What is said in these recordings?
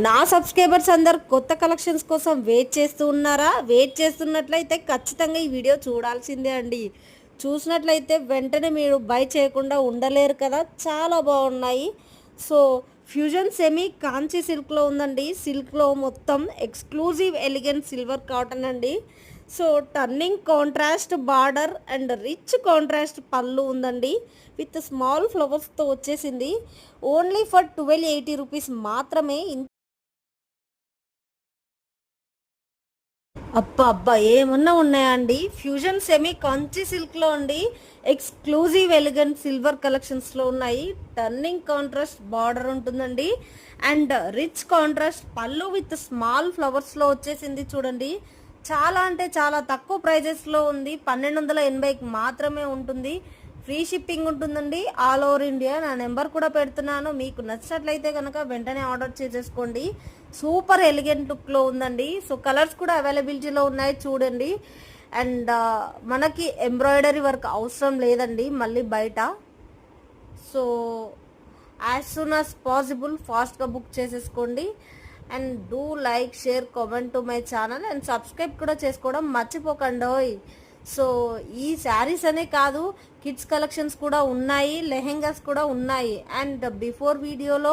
నా సబ్స్క్రైబర్స్ అందరు కొత్త కలెక్షన్స్ కోసం వెయిట్ చేస్తూ ఉన్నారా? వెయిట్ చేస్తున్నట్లయితే ఖచ్చితంగా ఈ వీడియో చూడాల్సిందే అండి. చూసినట్లయితే వెంటనే మీరు బై చేయకుండా ఉండలేరు కదా, చాలా బాగున్నాయి. సో ఫ్యూజన్ సెమీ కాంచి సిల్క్లో ఉందండి. సిల్క్లో మొత్తం ఎక్స్క్లూజివ్ ఎలిగెంట్ సిల్వర్ కాటన్ అండి. So turning contrast border and rich contrast పళ్ళు ఉందండి. విత్ స్మాల్ ఫ్లవర్స్తో వచ్చేసింది. ఓన్లీ ఫర్ 1280 రూపీస్ మాత్రమే. అబ్బా అబ్బా ఏమన్నా ఉన్నాయా అండి? ఫ్యూజన్ సెమీ కంచి సిల్క్లో అండి. ఎక్స్క్లూజివ్ ఎలిగెంట్ సిల్వర్ కలెక్షన్స్లో ఉన్నాయి. టర్నింగ్ కాంట్రాస్ట్ బార్డర్ ఉంటుందండి. అండ్ రిచ్ కాంట్రాస్ట్ పళ్ళు విత్ స్మాల్ ఫ్లవర్స్లో వచ్చేసింది చూడండి. చాలా అంటే చాలా తక్కువ ప్రైజెస్లో ఉంది. 1280కి మాత్రమే ఉంటుంది. ఫ్రీ షిప్పింగ్ ఉంటుందండి ఆల్ ఓవర్ ఇండియా. నా నెంబర్ కూడా పెడుతున్నాను. మీకు నచ్చినట్లయితే కనుక వెంటనే ఆర్డర్ చేసేసుకోండి. సూపర్ ఎలిగెంట్ లుక్లో ఉందండి. సో కలర్స్ కూడా అవైలబిలిటీలో ఉన్నాయి చూడండి. అండ్ మనకి ఎంబ్రాయిడరీ వర్క్ అవసరం లేదండి మళ్ళీ బయట. So as soon as possible ఫాస్ట్గా బుక్ చేసేసుకోండి. And do like share comment to my channel and subscribe కూడా చేసుకోవడం మర్చిపోకండి. సో ఈ శారీస్ అనే కాదు, కిడ్స్ కలెక్షన్స్ కూడా ఉన్నాయి, లెహెంగాస్ కూడా ఉన్నాయి. అండ్ బిఫోర్ వీడియోలో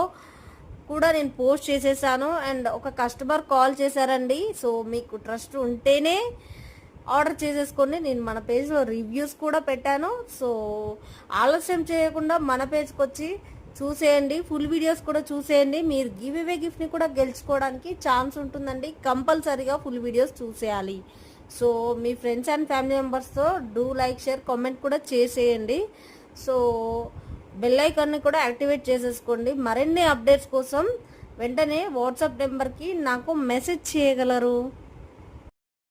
కూడా నేను పోస్ట్ చేసేసాను. అండ్ ఒక కస్టమర్ కాల్ చేశారండి. సో మీకు ట్రస్ట్ ఉంటేనే ఆర్డర్ చేసేసుకోండి. నేను మన పేజ్లో రివ్యూస్ కూడా పెట్టాను. సో ఆలస్యం చేయకుండా మన పేజ్కి వచ్చి చూసేయండి, ఫుల్ వీడియోస్ కూడా చూసేయండి. మీరు గివ్ అవే గిఫ్ట్ని కూడా గెలుచుకోవడానికి ఛాన్స్ ఉంటుందండి. కంపల్సరీగా ఫుల్ వీడియోస్ చూసేయాలి. సో మీ ఫ్రెండ్స్ అండ్ ఫ్యామిలీ మెంబర్స్తో డూ లైక్ షేర్ కామెంట్ కూడా చేసేయండి. సో బెల్ ఐకాన్ని కూడా యాక్టివేట్ చేసేసుకోండి. మరిన్ని అప్డేట్స్ కోసం వెంటనే వాట్సాప్ నెంబర్కి నాకు మెసేజ్ చేయగలరు.